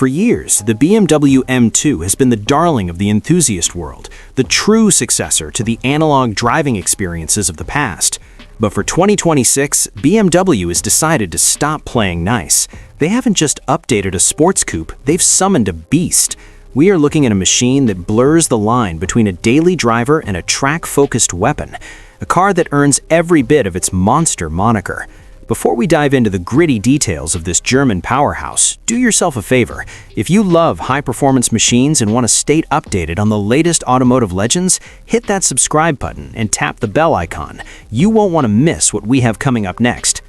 For years, the BMW M2 has been the darling of the enthusiast world, the true successor to the analog driving experiences of the past. But for 2026, BMW has decided to stop playing nice. They haven't just updated a sports coupe, they've summoned a beast. We are looking at a machine that blurs the line between a daily driver and a track-focused weapon, a car that earns every bit of its monster moniker. Before we dive into the gritty details of this German powerhouse, do yourself a favor. If you love high-performance machines and want to stay updated on the latest automotive legends, hit that subscribe button and tap the bell icon. You won't want to miss what we have coming up next.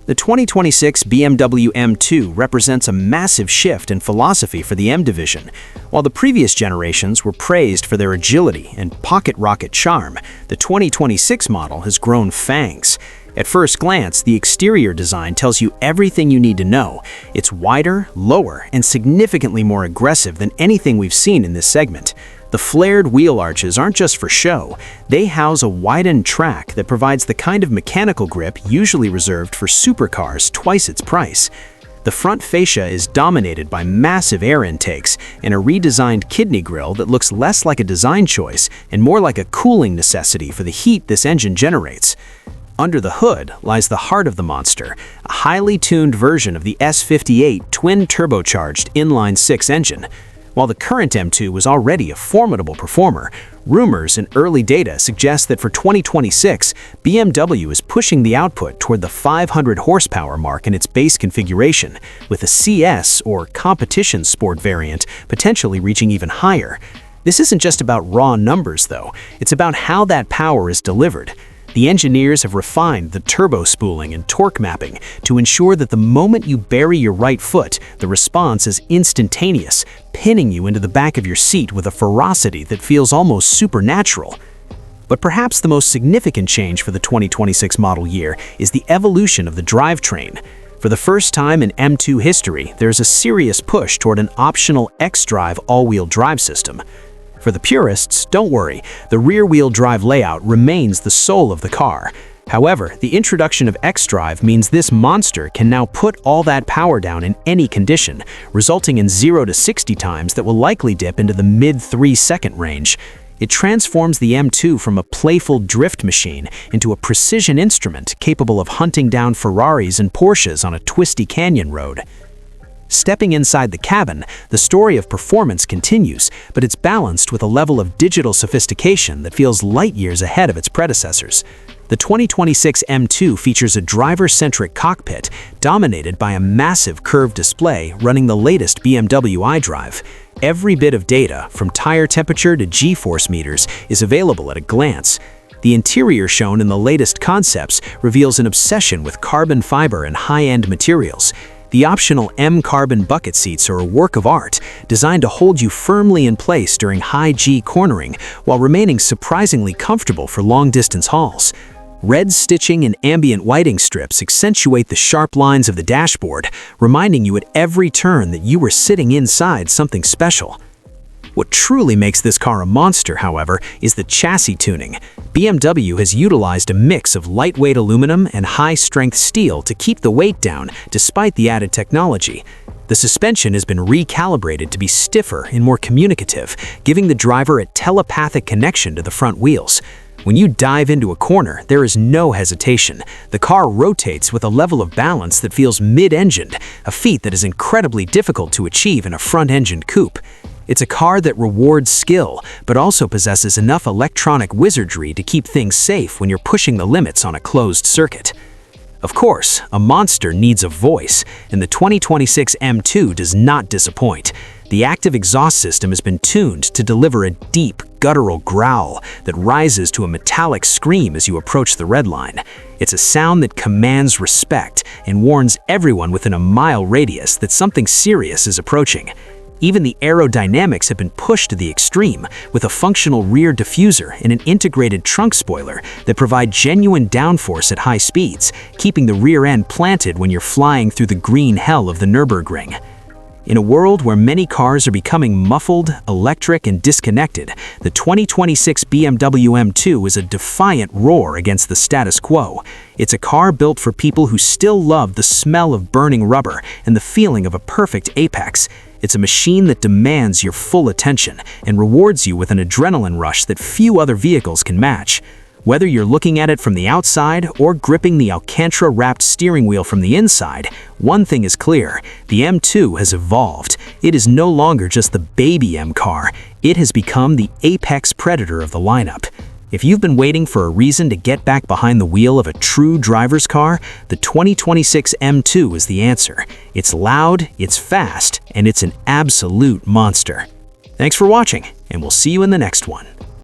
The 2026 BMW M2 represents a massive shift in philosophy for the M division. While the previous generations were praised for their agility and pocket rocket charm, the 2026 model has grown fangs. At first glance, the exterior design tells you everything you need to know. It's wider, lower, and significantly more aggressive than anything we've seen in this segment. The flared wheel arches aren't just for show. They house a widened track that provides the kind of mechanical grip usually reserved for supercars twice its price. The front fascia is dominated by massive air intakes and a redesigned kidney grille that looks less like a design choice and more like a cooling necessity for the heat this engine generates. Under the hood lies the heart of the monster, a highly tuned version of the S58 twin-turbocharged inline-six engine. While the current M2 was already a formidable performer, rumors and early data suggest that for 2026, BMW is pushing the output toward the 500 horsepower mark in its base configuration, with a CS or competition sport variant potentially reaching even higher. This isn't just about raw numbers, though. It's about how that power is delivered. The engineers have refined the turbo spooling and torque mapping to ensure that the moment you bury your right foot, the response is instantaneous, pinning you into the back of your seat with a ferocity that feels almost supernatural. But perhaps the most significant change for the 2026 model year is the evolution of the drivetrain. For the first time in M2 history, there's a serious push toward an optional xDrive all-wheel drive system. For the purists, don't worry, the rear-wheel drive layout remains the soul of the car. However, the introduction of xDrive means this monster can now put all that power down in any condition, resulting in 0 to 60 times that will likely dip into the mid-3-second range. It transforms the M2 from a playful drift machine into a precision instrument capable of hunting down Ferraris and Porsches on a twisty canyon road. Stepping inside the cabin, the story of performance continues, but it's balanced with a level of digital sophistication that feels light years ahead of its predecessors. The 2026 M2 features a driver-centric cockpit dominated by a massive curved display running the latest BMW iDrive. Every bit of data, from tire temperature to G-force meters, is available at a glance. The interior shown in the latest concepts reveals an obsession with carbon fiber and high-end materials. The optional M-carbon bucket seats are a work of art, designed to hold you firmly in place during high-G cornering while remaining surprisingly comfortable for long-distance hauls. Red stitching and ambient lighting strips accentuate the sharp lines of the dashboard, reminding you at every turn that you were sitting inside something special. What truly makes this car a monster, however, is the chassis tuning. BMW has utilized a mix of lightweight aluminum and high-strength steel to keep the weight down, despite the added technology. The suspension has been recalibrated to be stiffer and more communicative, giving the driver a telepathic connection to the front wheels. When you dive into a corner, there is no hesitation. The car rotates with a level of balance that feels mid-engined, a feat that is incredibly difficult to achieve in a front-engined coupe. It's a car that rewards skill, but also possesses enough electronic wizardry to keep things safe when you're pushing the limits on a closed circuit. Of course, a monster needs a voice, and the 2026 M2 does not disappoint. The active exhaust system has been tuned to deliver a deep, guttural growl that rises to a metallic scream as you approach the red line. It's a sound that commands respect and warns everyone within a mile radius that something serious is approaching. Even the aerodynamics have been pushed to the extreme, with a functional rear diffuser and an integrated trunk spoiler that provide genuine downforce at high speeds, keeping the rear end planted when you're flying through the green hell of the Nürburgring. In a world where many cars are becoming muffled, electric, and disconnected, the 2026 BMW M2 is a defiant roar against the status quo. It's a car built for people who still love the smell of burning rubber and the feeling of a perfect apex. It's a machine that demands your full attention and rewards you with an adrenaline rush that few other vehicles can match. Whether you're looking at it from the outside or gripping the Alcantara-wrapped steering wheel from the inside, one thing is clear: the M2 has evolved. It is no longer just the baby M car. It has become the apex predator of the lineup. If you've been waiting for a reason to get back behind the wheel of a true driver's car, the 2026 M2 is the answer. It's loud, it's fast, and it's an absolute monster. Thanks for watching, and we'll see you in the next one.